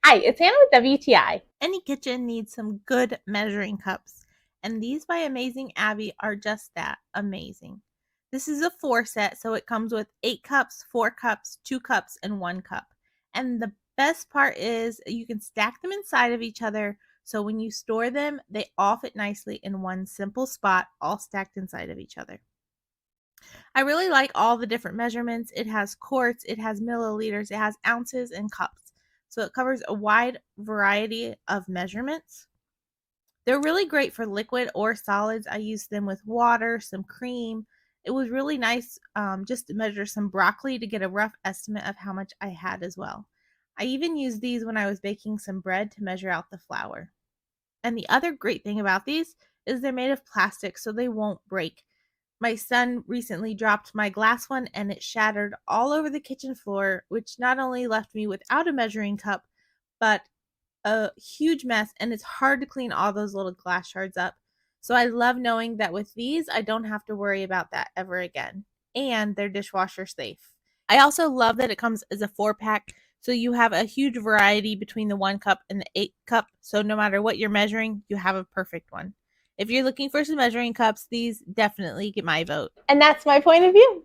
Hi, it's Hannah with WTI. Any kitchen needs some good measuring cups, and these by Amazing Abby are just that, amazing. This is a 4 set, so it comes with 8 cups, 4 cups, 2 cups, and 1 cup. And the best part is you can stack them inside of each other, so when you store them, they all fit nicely in one simple spot, all stacked inside of each other. I really like all the different measurements. It has quarts, it has milliliters, it has ounces and cups. So it covers a wide variety of measurements. They're really great for liquid or solids. I used them with water, some cream. It was really nice just to measure some broccoli to get a rough estimate of how much I had as well. I even used these when I was baking some bread to measure out the flour. And the other great thing about these is they're made of plastic, so they won't break. My son recently dropped my glass one and it shattered all over the kitchen floor, which not only left me without a measuring cup, but a huge mess, and it's hard to clean all those little glass shards up. So I love knowing that with these, I don't have to worry about that ever again. And they're dishwasher safe. I also love that it comes as a 4 pack, so you have a huge variety between the 1 cup and the 8 cup. So no matter what you're measuring, you have a perfect one. If you're looking for some measuring cups, these definitely get my vote. And that's my point of view.